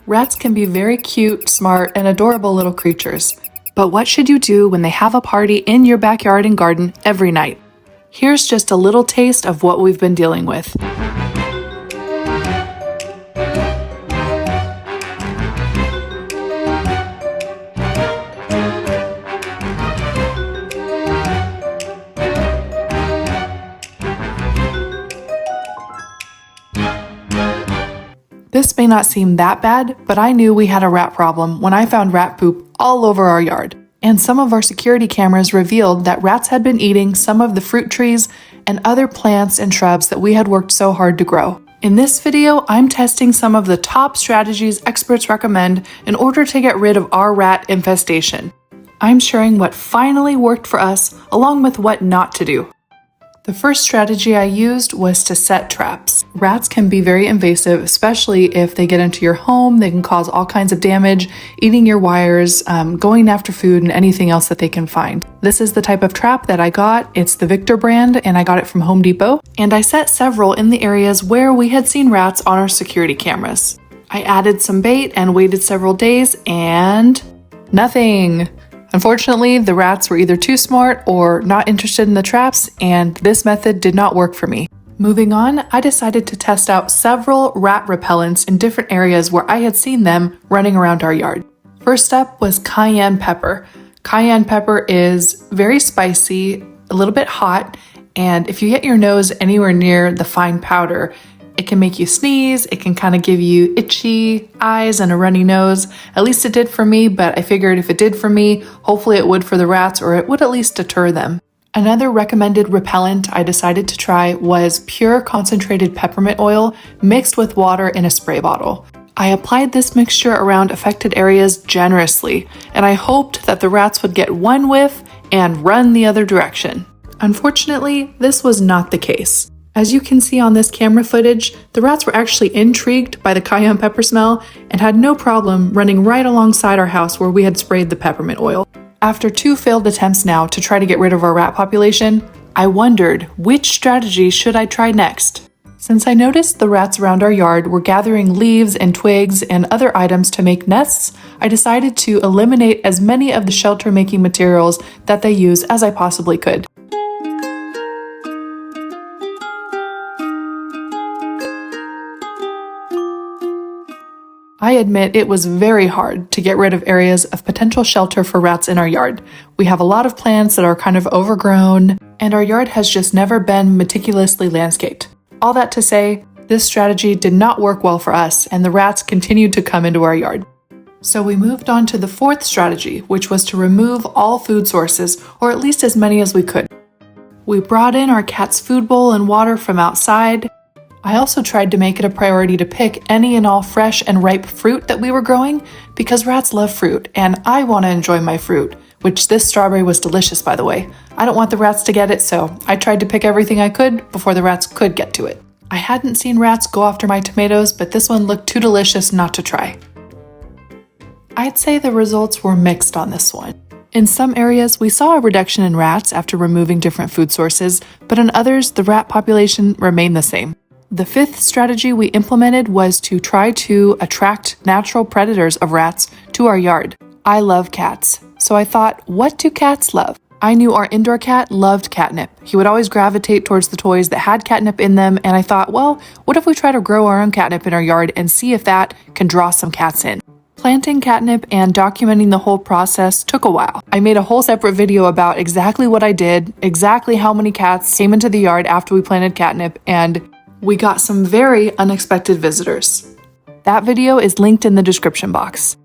Rats can be very cute, smart, and adorable little creatures. But what should you do when they have a party in your backyard and garden every night? Here's just a little taste of what we've been dealing with. This may not seem that bad, but I knew we had a rat problem when I found rat poop all over our yard. And some of our security cameras revealed that rats had been eating some of the fruit trees and other plants and shrubs that we had worked so hard to grow. In this video, I'm testing some of the top strategies experts recommend in order to get rid of our rat infestation. I'm sharing what finally worked for us, along with what not to do. The first strategy I used was to set traps. Rats can be very invasive, especially if they get into your home. They can cause all kinds of damage, eating your wires, going after food, and anything else that they can find. This is the type of trap that I got. It's the Victor brand, and I got it from Home Depot. And I set several in the areas where we had seen rats on our security cameras. I added some bait and waited several days, and nothing. Unfortunately, the rats were either too smart or not interested in the traps, and this method did not work for me. Moving on, I decided to test out several rat repellents in different areas where I had seen them running around our yard. First up was cayenne pepper. Cayenne pepper is very spicy, a little bit hot, and if you get your nose anywhere near the fine powder, it can make you sneeze, it can kind of give you itchy eyes and a runny nose. At least it did for me, but I figured if it did for me, hopefully it would for the rats, or it would at least deter them. Another recommended repellent I decided to try was pure concentrated peppermint oil mixed with water in a spray bottle. I applied this mixture around affected areas generously, and I hoped that the rats would get one whiff and run the other direction. Unfortunately, this was not the case. As you can see on this camera footage, the rats were actually intrigued by the cayenne pepper smell and had no problem running right alongside our house where we had sprayed the peppermint oil. After 2 failed attempts now to try to get rid of our rat population, I wondered which strategy should I try next. Since I noticed the rats around our yard were gathering leaves and twigs and other items to make nests, I decided to eliminate as many of the shelter-making materials that they use as I possibly could. I admit it was very hard to get rid of areas of potential shelter for rats in our yard. We have a lot of plants that are kind of overgrown, and our yard has just never been meticulously landscaped. All that to say, this strategy did not work well for us, and the rats continued to come into our yard. So we moved on to the fourth strategy, which was to remove all food sources, or at least as many as we could. We brought in our cat's food bowl and water from outside. I also tried to make it a priority to pick any and all fresh and ripe fruit that we were growing because rats love fruit and I want to enjoy my fruit, which this strawberry was delicious, by the way. I don't want the rats to get it, so I tried to pick everything I could before the rats could get to it. I hadn't seen rats go after my tomatoes, but this one looked too delicious not to try. I'd say the results were mixed on this one. In some areas, we saw a reduction in rats after removing different food sources, but in others, the rat population remained the same. The fifth strategy we implemented was to try to attract natural predators of rats to our yard. I love cats, so I thought, what do cats love? I knew our indoor cat loved catnip. He would always gravitate towards the toys that had catnip in them, and I thought, well, what if we try to grow our own catnip in our yard and see if that can draw some cats in? Planting catnip and documenting the whole process took a while. I made a whole separate video about exactly what I did, exactly how many cats came into the yard after we planted catnip, and we got some very unexpected visitors. That video is linked in the description box.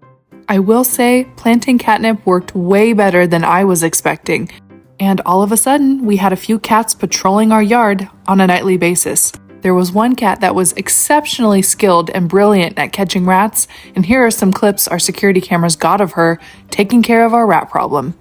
I will say, planting catnip worked way better than I was expecting, and all of a sudden, we had a few cats patrolling our yard on a nightly basis. There was one cat that was exceptionally skilled and brilliant at catching rats, and here are some clips our security cameras got of her taking care of our rat problem.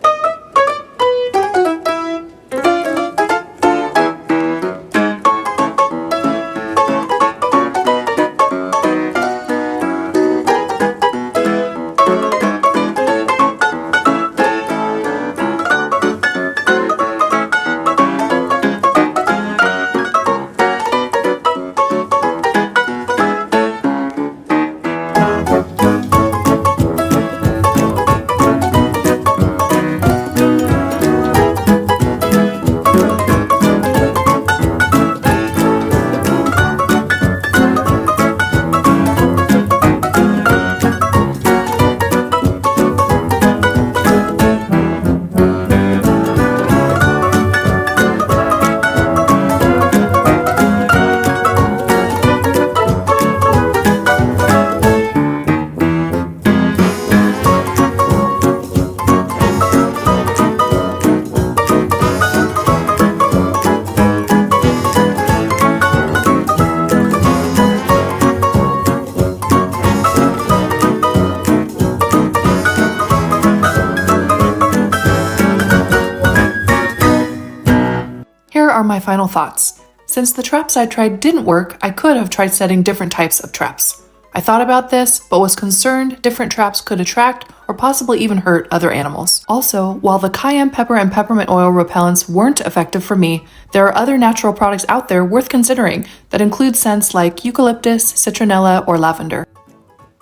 are my final thoughts. Since the traps I tried didn't work, I could have tried setting different types of traps. I thought about this, but was concerned different traps could attract or possibly even hurt other animals. Also, while the cayenne pepper and peppermint oil repellents weren't effective for me, there are other natural products out there worth considering that include scents like eucalyptus, citronella, or lavender.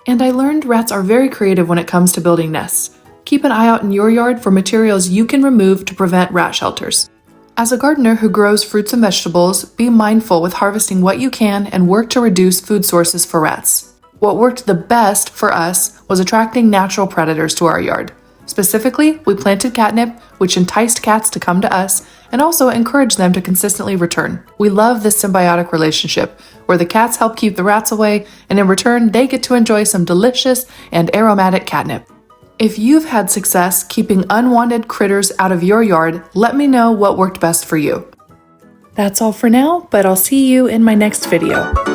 And I learned rats are very creative when it comes to building nests. Keep an eye out in your yard for materials you can remove to prevent rat shelters. As a gardener who grows fruits and vegetables, be mindful with harvesting what you can and work to reduce food sources for rats. What worked the best for us was attracting natural predators to our yard. Specifically, we planted catnip, which enticed cats to come to us and also encouraged them to consistently return. We love this symbiotic relationship where the cats help keep the rats away, and in return, they get to enjoy some delicious and aromatic catnip. If you've had success keeping unwanted critters out of your yard, let me know what worked best for you. That's all for now, but I'll see you in my next video.